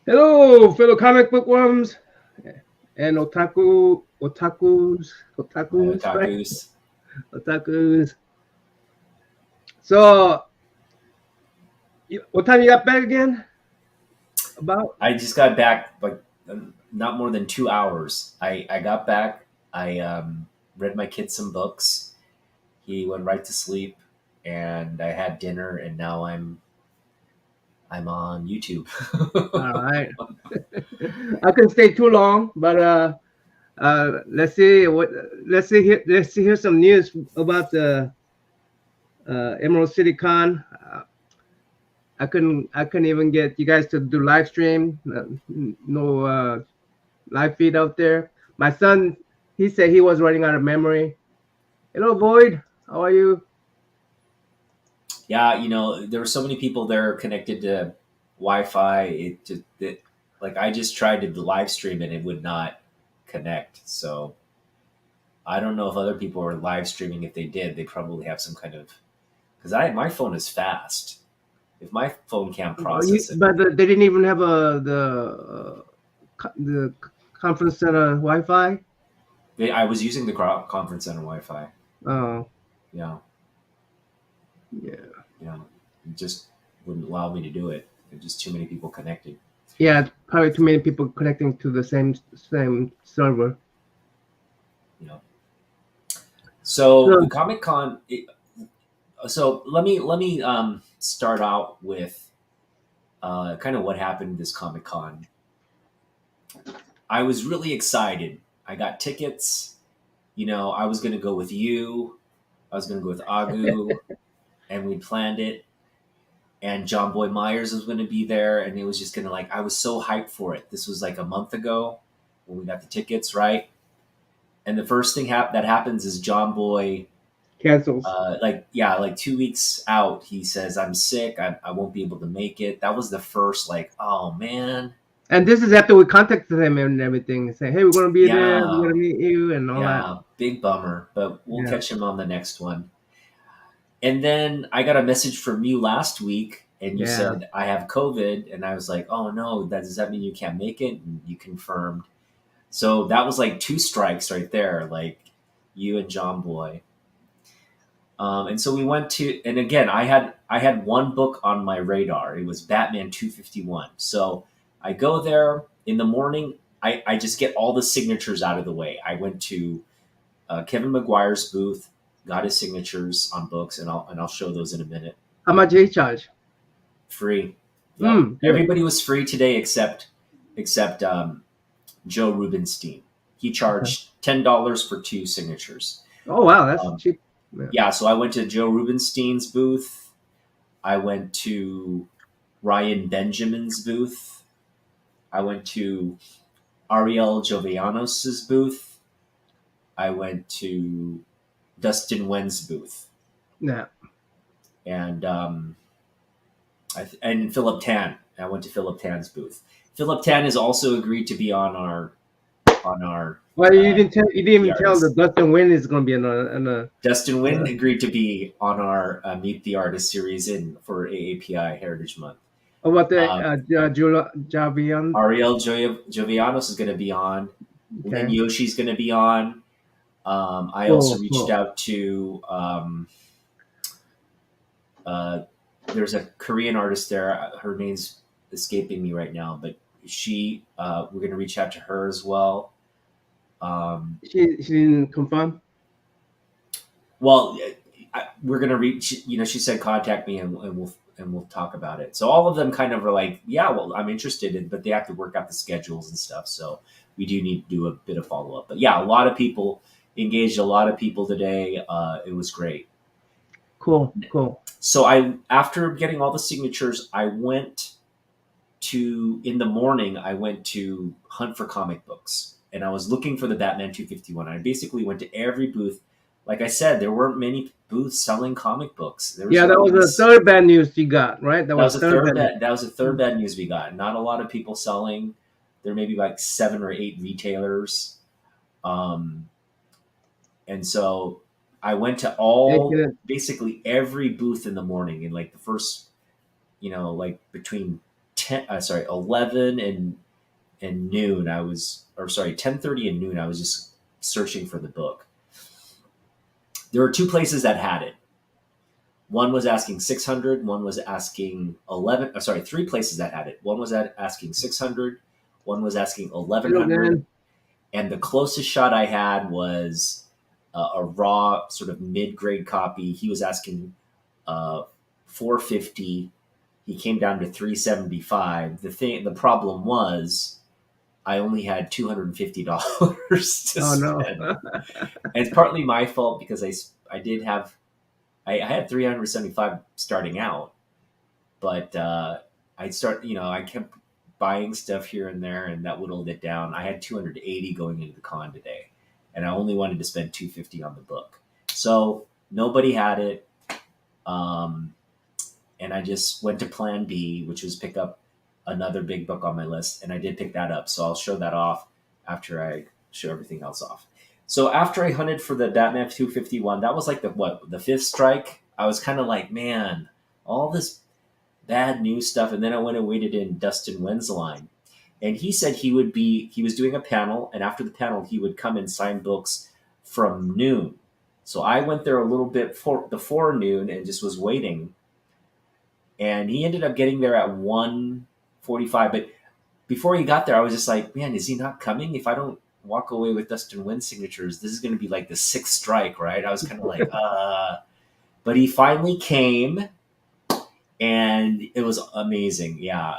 Hello, fellow comic book worms and otakus, right? Otakus. Otakus. So, what time you got back again? About? I just got back like not more than 2 hours. I got back. I read my kid some books. He went right to sleep, and I had dinner. And now I'm on YouTube. All right. I couldn't stay too long, but let's see what let's see here some news about the Emerald City Con. I couldn't even get you guys to do live stream. No live feed out there. My son, he said he was running out of memory. Hello, Boyd. How are you? Yeah, there were so many people there connected to Wi-Fi. Like I just tried to live stream and it would not connect. So I don't know if other people are live streaming. If they did, they probably have some kind of because I my phone is fast. If my phone can't process it, But they didn't even have the conference center Wi-Fi. I was using the conference center Wi-Fi. Oh, Yeah, yeah, yeah, it just wouldn't allow me to do it. There's just too many people connected. yeah. It's probably too many people connecting to the same server. You know. So the So, Comic Con. So let me start out with kind of what happened this Comic Con. I was really excited. I got tickets. I was going to go with you. I was going to go with Agu, and we planned it. And John Boy Myers was going to be there, and it was just going to I was so hyped for it. This was like a month ago when we got the tickets, right? And the first thing that happens is John Boy, cancels. like 2 weeks out, he says, "I'm sick. I won't be able to make it." That was the first oh man, And this is after we contacted him and everything, saying, "Hey, we're gonna be there. We're yeah, gonna meet you," and all that. yeah, big bummer. But we'll Yeah. catch him on the next one. And then I got a message from you last week, and you Yeah. said I have COVID, and I was like, "Oh no, does that mean you can't make it?" And you confirmed. So that was like two strikes right there, like you and John Boy. And so we went to, and again, I had one book on my radar. It was Batman 251. So I go there in the morning. I just get all the signatures out of the way. I went to Kevin McGuire's booth, got his signatures on books, and I'll show those in a minute. How much they charge? Free. Yep. Good. Everybody was free today except Joe Rubenstein. He Okay. charged $10 for two signatures. Oh wow, that's Um, cheap. Yeah. yeah, so I went to Joe Rubenstein's booth. I went to Ryan Benjamin's booth. I went to Ariel Jovianos' booth. I went to Dustin Wen's booth, Yeah. and and Philip Tan. I went to Philip Tan's booth. Philip Tan has also agreed to be on our Well, you didn't the even tell the artist. Dustin Win is gonna be in a Dustin Wynn uh, agreed to be on our Meet the Artist series in for AAPI Heritage Month. about the Um, Javion. Ariel Jovianos is going to be on. Lin Okay. Yoshi's going to be on. I also Cool. reached Cool. out to uh, there's a Korean artist there. Her name's escaping me right now, but we're going to reach out to her as well. Um, She didn't confirm. well, we're going to reach. She said contact me and we'll talk about it. So all of them kind of are like, yeah, well, I'm interested in, but they have to work out the schedules and stuff. So we do need to do a bit of follow up. But yeah, a lot of people engaged, a lot of people today. It was great. Cool. Cool. So after getting all the signatures, I went in the morning. I went to hunt for comic books, and I was looking for the Batman 251. I basically went to every booth. Like I said, there weren't many booths selling comic books. There was Yeah, that like was the this. third bad news you got, right? That That was was the a third third bad bad. That was a third news. bad news we got. Not a lot of people selling. There may be like 7 or 8 retailers, um, and so I went to They all couldn't. basically every booth in the morning in like the first, like between sorry, 11 and noon. 10:30 and noon. I was just searching for the book. There were two places that had it. One was asking 600. One was asking 11. Three places that had it. One was asking 600. One was asking 1100. And the closest shot I had was a raw sort of mid-grade copy. He was asking 450. He came down to 375. The problem was I only had $250 to spend. No. And it's partly my fault because I had 375 starting out, but I kept buying stuff here and there, and that whittled it down. I had 280 going into the con today, and I only wanted to spend 250 on the book. So nobody had it. And I just went to plan B, which was pick up another big book on my list. And I did pick that up. So I'll show that off after I show everything else off. So after I hunted for the Batman 251, that was like the fifth strike. I was kind of like, man, all this bad news stuff. And then I went and waited in Dustin Nguyen's line. And he said he was doing a panel. And after the panel, he would come and sign books from noon. So I went there a little bit before noon and just was waiting. And he ended up getting there at 1:45. But before he got there, I was just like, man, is he not coming? If I don't walk away with Dustin Nguyen signatures, this is going to be like the sixth strike, right? I was kind of like, But he finally came, and it was amazing. Yeah.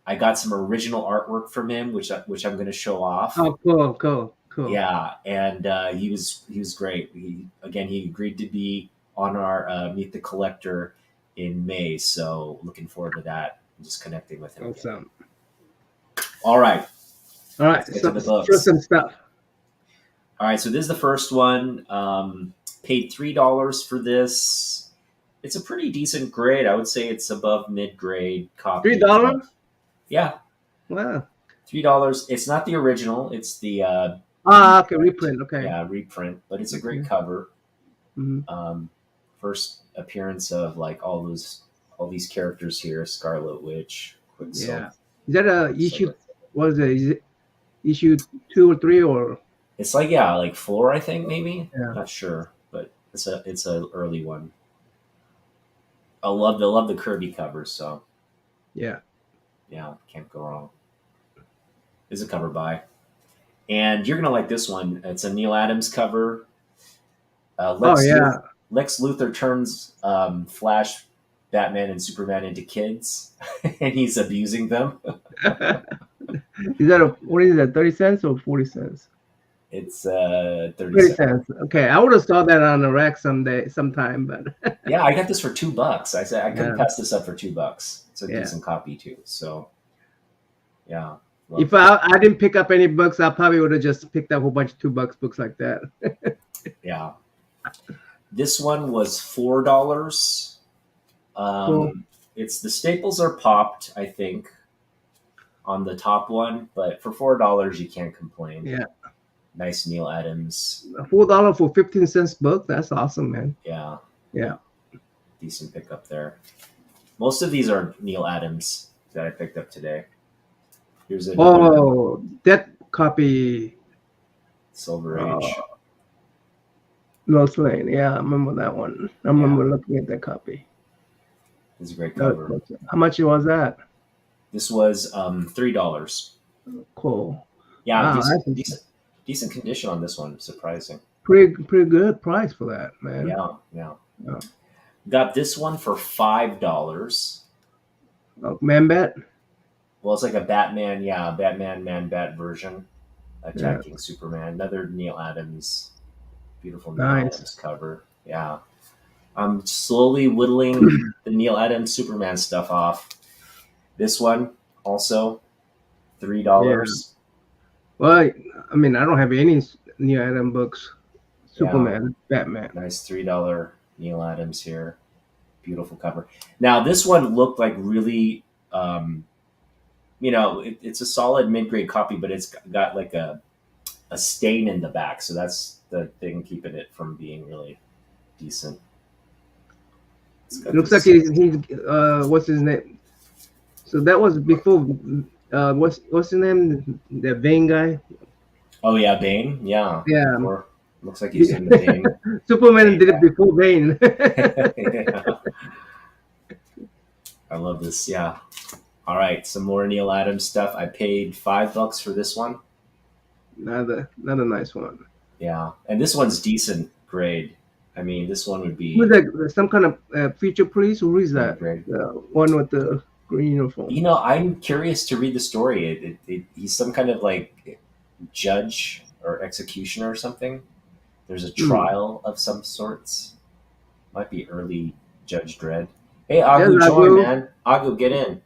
I got some original artwork from him, which I'm going to show off. Oh, cool. Yeah, and he was great. He agreed to be on our Meet the Collector in May, so looking forward to that. Just connecting with him. Awesome. All right. Let's get to the books. Show some stuff. All right, so this is the first one. Paid $3 for this. It's a pretty decent grade. I would say it's above mid-grade copy. $3? Yeah. Wow. $3. It's not the original. It's the okay, reprint. Okay. Yeah, reprint, but it's a great cover. Mm-hmm. First appearance of like all these characters here: Scarlet Witch, Quicksilver. Yeah. Is that a issue? What is it? Is it issue 2 or 3 or? It's like 4, I think, maybe. Yeah. Not sure, but it's a early one. I love the Kirby covers, so yeah, can't go wrong. Is a cover by, and you're gonna like this one. It's a Neil Adams cover. Lex Luthor turns Flash, Batman, and Superman into kids, and he's abusing them. Is that what is that? 30 cents or 40 cents? It's 30 cents. Okay, I would have saw that on the rack sometime, but yeah, I got this for $2. I said I couldn't pass this up for $2. It's a decent copy too. So yeah. If I didn't pick up any books, I probably would have just picked up a whole bunch of $2 books like that. Yeah. This one was $4. Cool. It's the staples are popped, I think, on the top one, but for $4 you can't complain. Yeah. Nice Neil Adams. $4 for 15 cents book. That's awesome, man. Yeah. Yeah. Decent pickup there. Most of these are Neil Adams that I picked up today. Here's that copy. Silver Age. Lois Lane. Yeah, I remember that one. I remember looking at that copy. It's a great cover. How much was that? This was $3. Cool. Yeah, decent condition on this one. Surprising. Pretty good price for that, man. Yeah. Got this one for $5. Oh, Man-Bat? Well, it's like a Batman, Man-Bat version attacking Superman. Another Neil Adams, beautiful Neil Adams cover. Yeah. I'm slowly whittling the Neil Adams Superman stuff off. This one, also $3. Yeah. Well, I mean, I don't have any Neil Adams books. Superman, Batman. Nice $3 Neil Adams here. Beautiful cover. Now, this one looked like really, it's a solid mid-grade copy, but it's got like a stain in the back. So that's the thing keeping it from being really decent. It looks like he's what's his name? So that was before. What's his name? The Vane guy. Oh yeah, Bane. Yeah, Yeah. before looks like he's in the Bane. Superman Bane did it before Vane. yeah. I love this. Yeah. All right, some more Neil Adams stuff. I paid $5 for this one. Not a nice one. Yeah, and this one's decent grade. I mean, this one would Who's be that? Some kind of future police? Who is mid that? grade. The one with the green uniform. I'm curious to read the story. He's some kind of like judge or executioner or something. There's a Hmm. trial of some sorts. Might be early Judge Dredd. Hey, Yes, Agu, join, Agu. man. Agu, get in.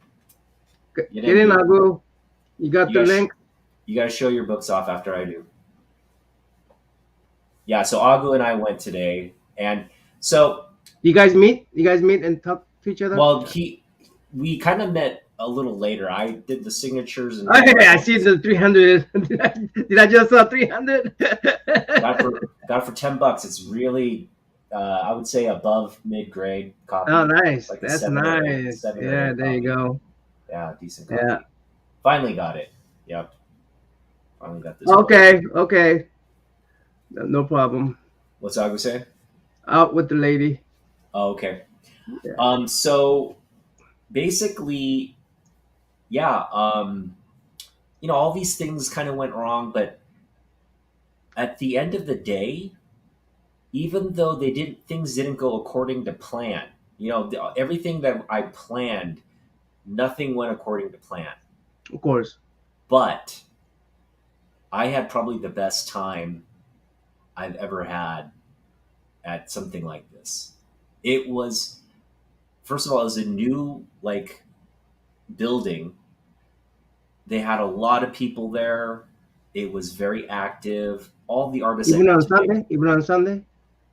Get Get in, in, dude. Agu. You got You the guys, link. you guys show your books off after I do. Yeah, so Agu and I went today, and so You guys meet? You guys meet and talk to each other? well, we kind of met a little later. I did the signatures and Oh, did my yeah, I see books. the 300. Did I just saw 300? Got it for $10. It's really, I would say above mid grade Oh, copy, nice. like a That's nice. 7 or 8 Yeah, there you copy. go. Yeah, decent Yeah. copy. Finally got it. Yep, finally got this book. Okay. Okay. No problem. What's Agu say? Out with the lady. Oh, okay. Yeah. So basically, yeah, all these things kind of went wrong, but at the end of the day, even though things didn't go according to plan, everything that I planned, nothing went according to plan. Of course. But I had probably the best time I've ever had at something like this. It was, first of all, it was a new building. They had a lot of people there. It was very active. All the artists I Even met on today, Sunday? Even on Sunday?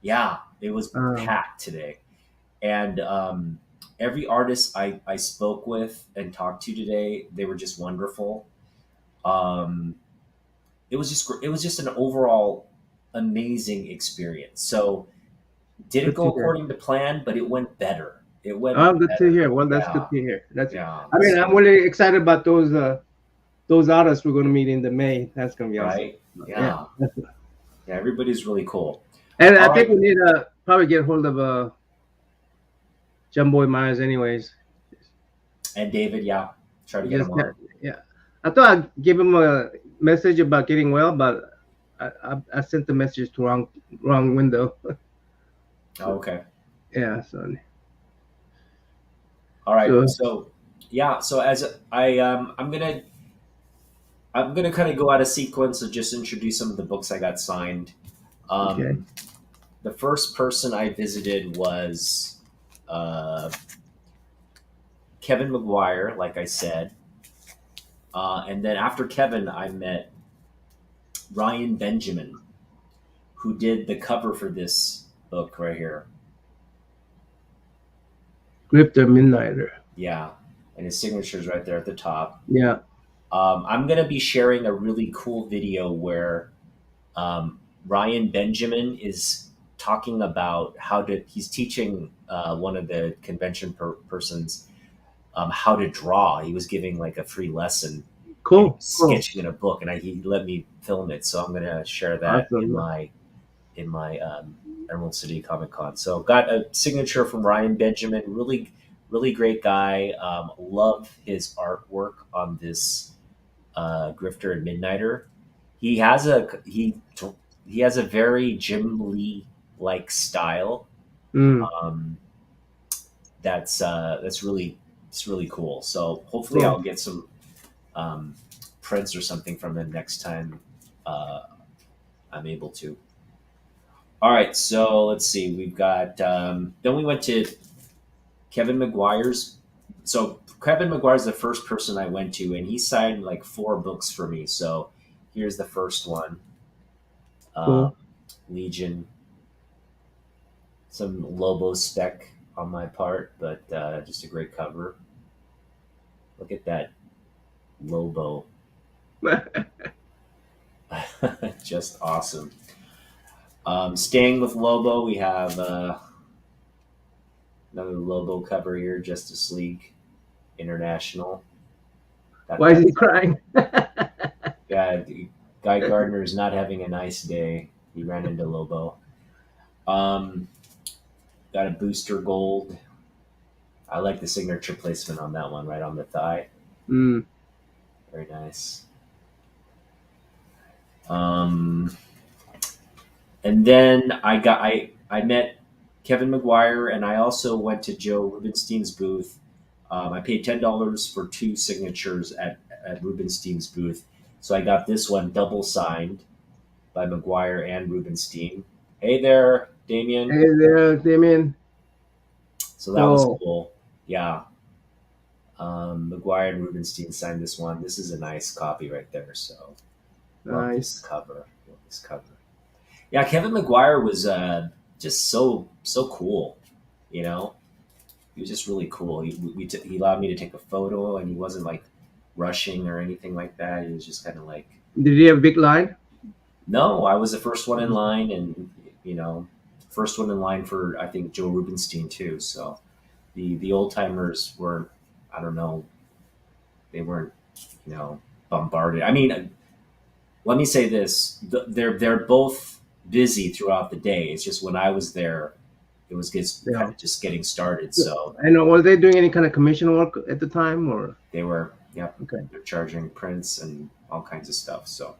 yeah, it was Um, packed today. And every artist I spoke with and talked to today, they were just wonderful. Um, it was just an overall amazing experience. So didn't Good to go hear. according to plan, but it went better. It went Oh, good to better. hear. Well, that's good Yeah, to hear. That's. yeah. I mean, I'm So really excited about those artists we're going to meet in the May. That's going to be awesome. right, Yeah. yeah, yeah. Everybody's really cool. And I All think right, we need to probably get hold of John Boy Myers, anyways. and David, yeah, try to He get just him on. yeah. I thought I'd give him a message about getting well, but I sent the message to wrong window. Oh, okay. Yeah. So All right. so So yeah. So I'm gonna kind of go out of sequence and just introduce some of the books I got signed. okay. Um, the first person I visited was uh, Kevin McGuire, like I said, and then after Kevin, I met Ryan Benjamin, who did the cover for this book right here. Grifter Midnighter. Yeah, and his signature is right there at the top. Yeah. I'm going to be sharing a really cool video where Ryan Benjamin is talking about he's teaching one of the convention persons how to draw. He was giving like a free lesson and he Cool. was Cool. sketching in a book, and he let me film it. So I'm going to share that in Awesome. my Emerald City Comic Con. So got a signature from Ryan Benjamin. Really, really great guy. Love his artwork on this Grifter and Midnighter. He has a very Jim Lee like style. Mm, Um, that's really it's really cool. So hopefully cool. I'll get some um, prints or something from him next time uh, I'm able to. All right, so let's see. We've got then we went to Kevin McGuire's. So Kevin McGuire's the first person I went to, and he signed like 4 books for me. So here's the first one, uh, Cool. Legion. Some Lobo spec on my part, but just a great cover. Look at that Lobo, just awesome. Staying with Lobo, we have another Lobo cover here, Justice League International. Why is he That's crying? yeah. Guy Gardner is not having a nice day. He ran into Lobo. Um, got a booster gold. I like the signature placement on that one, right on the thigh. Mm. Very nice. Um, and then I met Kevin McGuire, and I also went to Joe Rubenstein's booth. I paid $10 for two signatures at Rubenstein's booth, so I got this one double signed by McGuire and Rubenstein. Hey there, Damien. Hey there, Damien. So that was Whoa, cool. Yeah. McGuire and Rubenstein signed this one. This is a nice copy right there. So love this nice. cover. Love this cover. Yeah, Kevin McGuire was just so cool. You know, he was just really cool. He allowed me to take a photo, and he wasn't like rushing or anything like that. He was just kind of like, Did he have a big line? no, I was the first one in line, and first one in line for I think Joe Rubenstein too. So the old timers were, I don't know, they weren't bombarded. I mean, let me say this: they're both busy throughout the day. It's just when I was there, it was just kind Yeah. of just getting started. So I know. Was they doing any kind of commission work at the time, or they were, yep, okay? they're charging prints and all kinds of stuff. So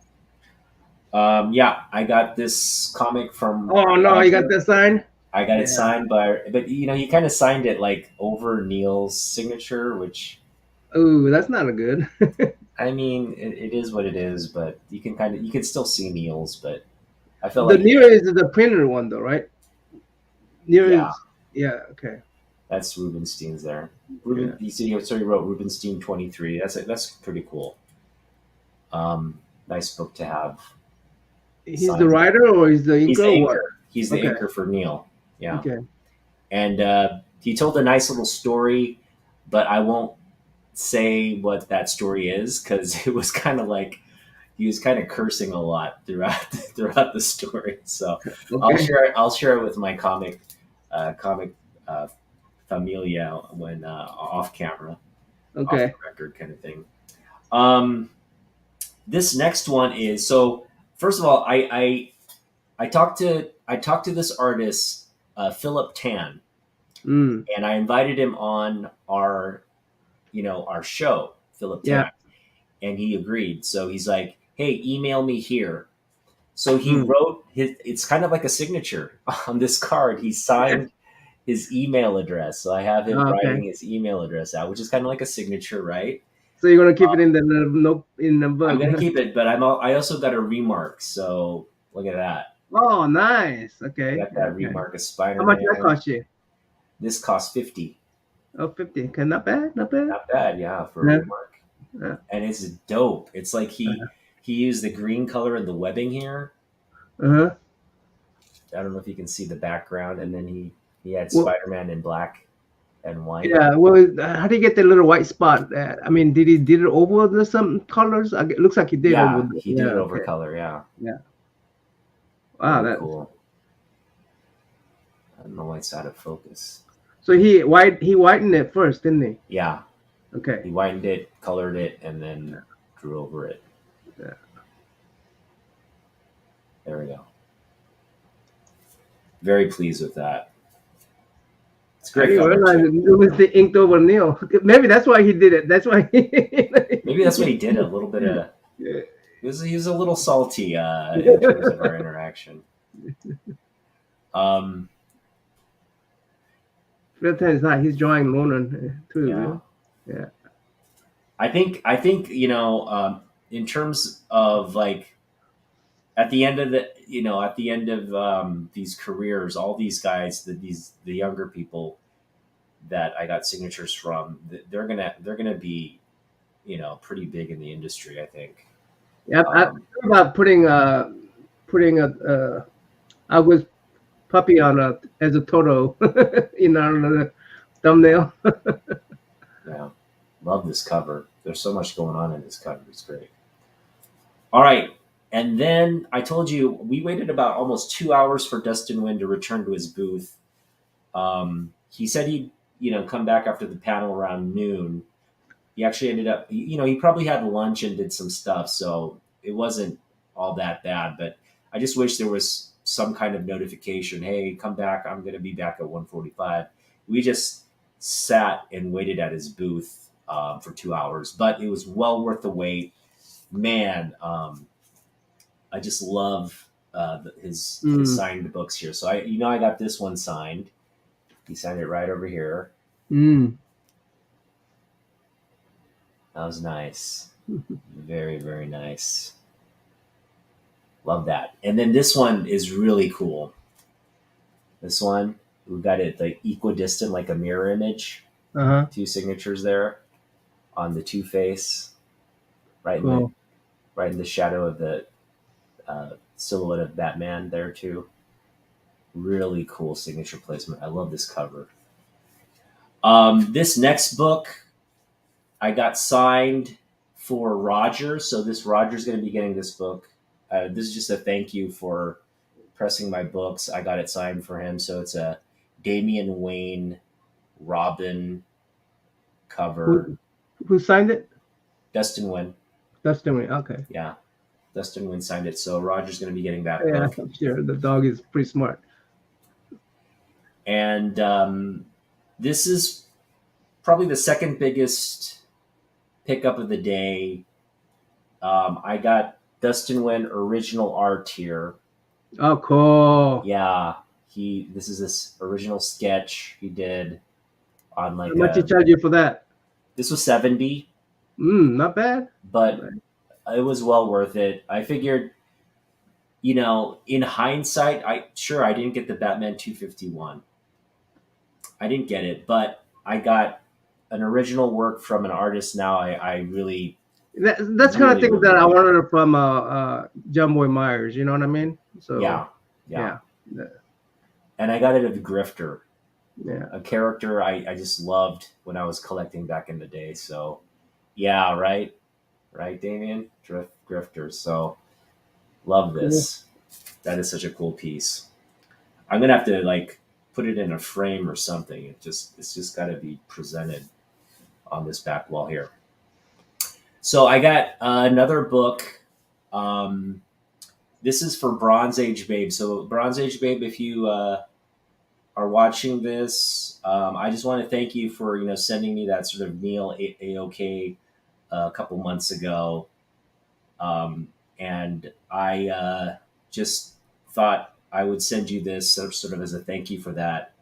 yeah, I got this comic from Oh no, you got Roger. that sign? I got it Yeah. signed by, but he kind of signed it like over Neil's signature, which Ooh, that's not a good. I mean, it is what it is. But you can still see Neil's, but I feel The like near is the printer one, though, right? Near yeah, is, yeah. Okay. that's Rubenstein's there. Yeah. You see, so he wrote Rubenstein 23. That's pretty cool. Nice book to have He's the signed. writer, or he's the He's inker, the or what? inker. He's the Okay. inker for Neil. Yeah, Okay. and he told a nice little story, but I won't say what that story is because it was kind of like he was kind of cursing a lot throughout the story. So Okay. I'll share it with my comic uh, familia when off camera, off the Okay. record kind of thing. Um, this next one is so. First of all, I talked to this artist, Philip Tan, Mm. and I invited him on our show, Philip Yeah. Tan, and he agreed. So he's like, "Hey, email me here." So he Mm. wrote his. It's kind of like a signature on this card. He signed his email address. So I have him Okay. writing his email address out, which is kind of like a signature, right? So you're gonna keep it in the note in the I'm book. gonna keep it, but I also got a remark. So look at that. Oh, nice. I Okay. got that Okay. remark of How much that Spider-Man. cost you? This cost 50. Oh, 50. Okay, not bad. Not bad. Not bad, yeah, for a Yeah. remark. Yeah. And it's dope. It's like he used the green color in the webbing here. Uh-huh. I don't know if you can see the background, and then he had Well, Spider-Man in black and white. yeah. Well, how do you get the little white spot? I mean, did it over the some colors? It looks like he did over. Yeah, he did it Yeah. over Okay. color. Yeah, Yeah. Wow. very That. cool. I don't know why it's out of focus. So he whitened it first, didn't he? Yeah, Okay. he whitened it, colored it, and then drew over it. Yeah. There we go. Very pleased with that. It's a I great didn't cover realize too. it was the inked over Neil. Maybe that's why he did it. That's why. Maybe that's what he did. A little bit of Yeah. he was a little salty in terms of our interaction. Um, Real time is not. He's drawing Ronan too. yeah, Yeah. I think in terms of like at the end of these careers, all these guys, the younger people that I got signatures from, they're gonna be pretty big in the industry. I think. Yeah. I Um, thought about putting a I was puppy on a as a Toto on the thumbnail. yeah, love this cover. There's so much going on in this cover. It's great. All right. And then I told you we waited about almost 2 hours for Dustin Wynn to return to his booth. He said he'd come back after the panel around noon. he actually ended up, he probably had lunch and did some stuff, so it wasn't all that bad. But I just wish there was some kind of notification. Hey, come back! I'm going to be back at 1:45. We just sat and waited at his booth for 2 hours, but it was well worth the wait. Man, I just love his Mm. signed books here. So I got this one signed. He signed it right over here. Mm. That was nice. Very, very nice. Love that. And then this one is really cool. This one, we got it like equidistant, like a mirror image. Uh-huh. Two signatures there on the Two Face, right in the Cool. right in the shadow of the silhouette of Batman there too. Really cool signature placement. I love this cover. This next book I got signed for Roger. So this Roger's going to be getting this book. This is just a thank you for pressing my books. I got it signed for him. So it's a Damian Wayne Robin cover. Who signed it? Dustin Wynn. Dustin Wayne. Okay. Yeah. Dustin Wynn signed it. So Roger's going to be getting that Yeah, book. I'm sure the dog is pretty smart. And this is probably the second biggest pickup of the day. I got Dustin Wynn original art here. Oh, cool. Yeah, this is this original sketch he did on like How much he charge you for that? This was 70, Not bad. but it was well worth it. I figured, in hindsight, I didn't get the Batman 251. I didn't get it, but I got an original work from an artist. Now I really That's kind of thing that I wanted from John Boy Myers. You know what I mean? So yeah. And I got it of Grifter. Yeah. A character I just loved when I was collecting back in the day. So, yeah, right, Damien, Grifter. So, love this. That is such a cool piece. I'm gonna have to like put it in a frame or something. It's just got to be presented on this back wall here. So I got another book. This is for Bronze Age Babe. So Bronze Age Babe, if you are watching this, I just want to thank you for sending me that sort of Neil AOK a couple months ago, and I just thought I would send you this sort of as a thank you for that.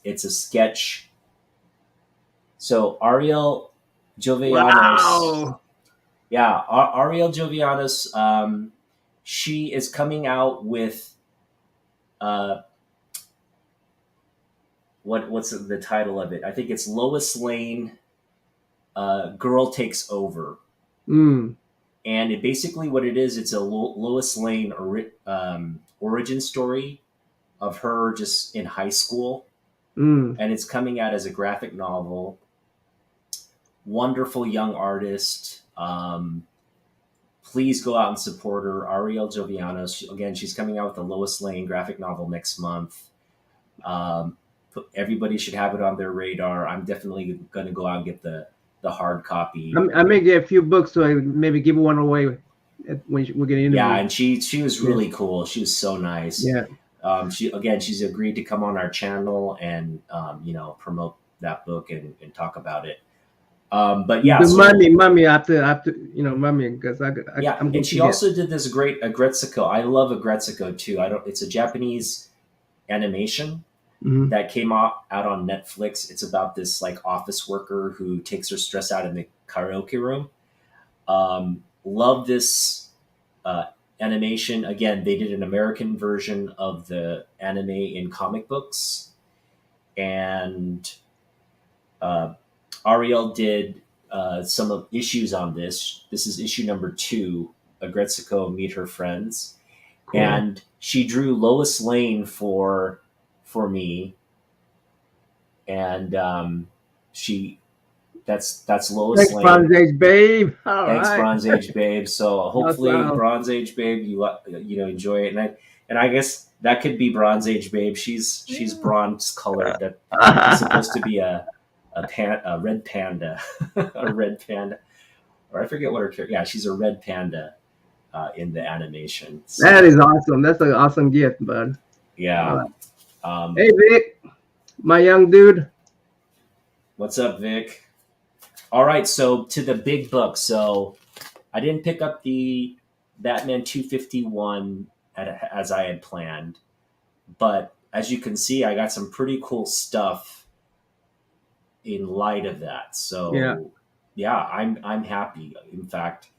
It's a sketch. So Ariel Jovianos. Wow. Yeah, Ariel Jovianos. She is coming out with what's the title of it? I think it's Lois Lane. Girl Takes Over. And it basically what it is, it's a Lois Lane origin story of her just in high school. And it's coming out as a graphic novel. Wonderful young artist. Please go out and support her, Ariel Jovianos. Again, she's coming out with a Lois Lane graphic novel next month. Everybody should have it on their radar. I'm definitely going to go out and get the hard copy. I may get a few books, so I maybe give one away when we're getting into. Yeah, and she was really cool. She was so nice. Yeah. She's agreed to come on our channel and promote that book and talk about it. But yeah, mommy, I have to, mommy, because I'm. And she also did this great Agretsuko. I love Agretsuko too. It's a Japanese animation that came out on Netflix. It's about this like office worker who takes her stress out in the karaoke room. Love this animation. Again, they did an American version of the anime in comic books, and Ariel did some of issues on this. This is issue number 2, Agretsuko Meet Her Friends. Cool. And she drew Lois Lane for me. And that's Lois Lane. Bronze Age Babe. Thanks, Bronze Age Babe. So hopefully Bronze Age Babe, you enjoy it. And I guess that could be Bronze Age Babe. She's bronze colored. That is supposed to be a a red panda, a red panda, or I forget what her character. Yeah, she's a red panda in the animation. That is So awesome. That's an awesome gift, bud. yeah. Uh, Um, hey, Vic, my young dude. what's up, Vic? All right, so to the big book. So I didn't pick up the Batman 251 as I had planned, but as you can see, I got some pretty cool stuff in light of that. Yeah. So yeah, I'm happy. In fact,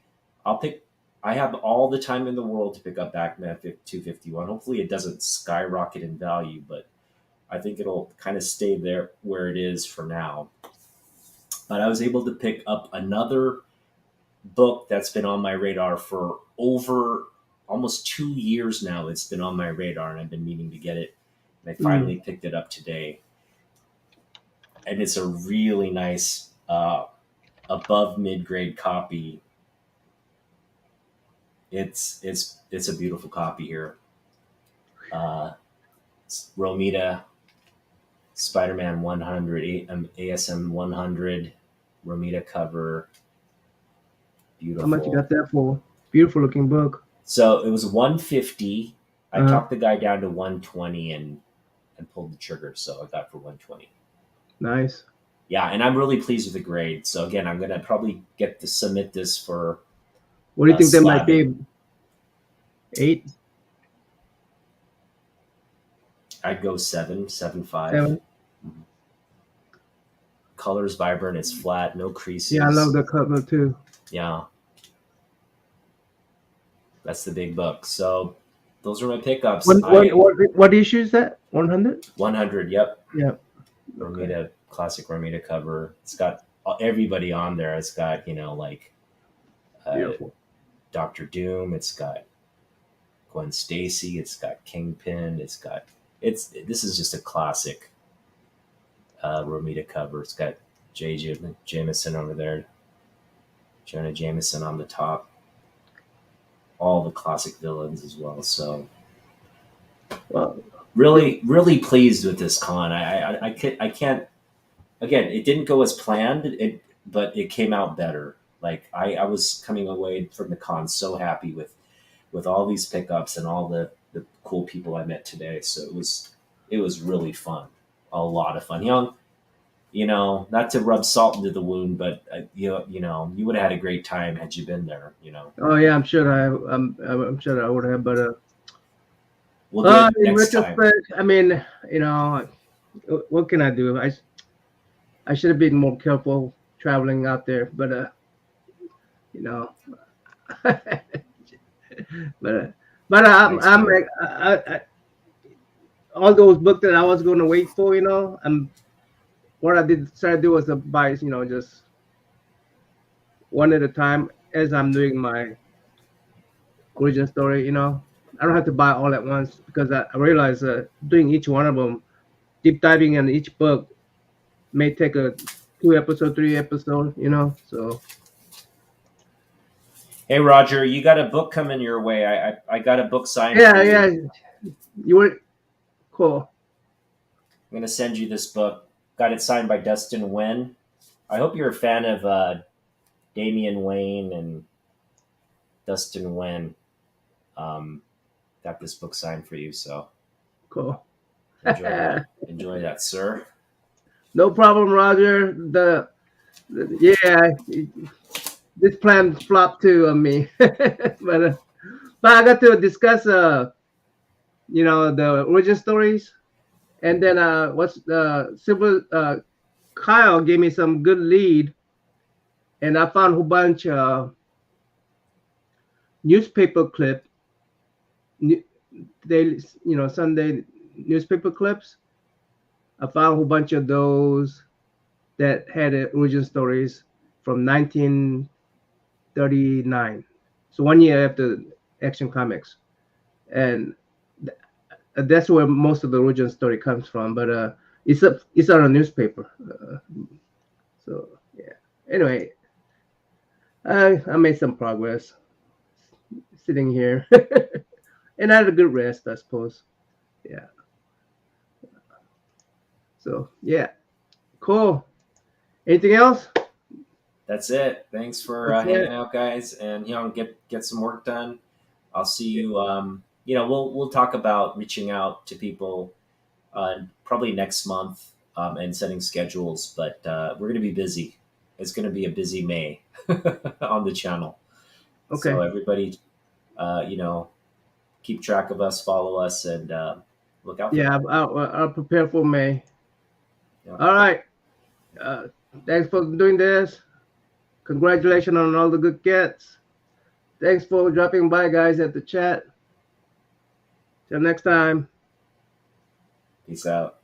I'll pick. I have all the time in the world to pick up Batman 251. Hopefully, it doesn't skyrocket in value, but I think it'll kind of stay there where it is for now. But I was able to pick up another book that's been on my radar for over almost 2 years now. It's been on my radar, and I've been meaning to get it. And I finally picked it up today, and it's a really nice above mid grade copy. It's a beautiful copy here. Romita Spider-Man 100 ASM 100 Romita cover. Beautiful. How much you got that for? Beautiful looking book. So it was 150. I talked the guy down to 120 and pulled the trigger. So I got for 120. Nice. Yeah, and I'm really pleased with the grade. So again, I'm gonna probably get to submit this for. What do you think that might be? 8? I'd go 7, 7.5. 7? Mm-hmm. Colors vibrant. It's flat, no creases. Yeah, I love the cover too. Yeah, that's the big book. So those are my pickups. What issue is that? 100? 100. Yep. Yeah. Romita, classic Romita cover. It's got everybody on there. It's got like Doctor Doom. It's got Gwen Stacy. It's got Kingpin. This is just a classic Romita cover. It's got J.J. Jameson over there, Jonah Jameson on the top, all the classic villains as well. So, well, really, really pleased with this con. I can't. Again, it didn't go as planned, but it came out better. Like I was coming away from the con so happy with all these pickups and all the cool people I met today. So it was really fun, a lot of fun. Not to rub salt into the wound, but you would have had a great time had you been there. Oh yeah, I'm sure I'm sure I would have, but we'll do it in next retrospect, time. I mean, what can I do? I should have been more careful traveling out there, but but I'm all those books that I was going to wait for, what I decided to do was to buy, just one at a time as I'm doing my origin story. I don't have to buy all at once because I realize doing each one of them, deep diving in each book may take a 2 episode, 3 episode, so. Hey Roger, you got a book coming your way. I got a book signed. Yeah. You were cool. I'm gonna send you this book. Got it signed by Dustin Nguyen. I hope you're a fan of Damian Wayne and Dustin Nguyen. Got this book signed for you, so cool. Enjoy that, sir. No problem, Roger. This plan flopped too on me, but I got to discuss the origin stories, and then Kyle gave me some good lead, and I found a whole bunch of newspaper clip, daily, Sunday newspaper clips. I found a whole bunch of those that had origin stories from 1939, so 1 year after Action Comics, and that's where most of the origin story comes from. But it's on a newspaper, so yeah. Anyway, I made some progress sitting here, and I had a good rest, I suppose. Yeah. So yeah, cool. Anything else? That's it. Thanks for That's hanging it. out, guys, and get some work done. I'll see you. We'll talk about reaching out to people probably next month and setting schedules. But we're going to be busy. It's going to be a busy May on the channel. So Okay. everybody, you know, keep track of us, follow us, and look out for Yeah, that. I'll prepare for May. Yeah. All right. Uh, Thanks for doing this. Congratulations on all the good gets. Thanks for dropping by, guys, at the chat. Till next time. Peace out.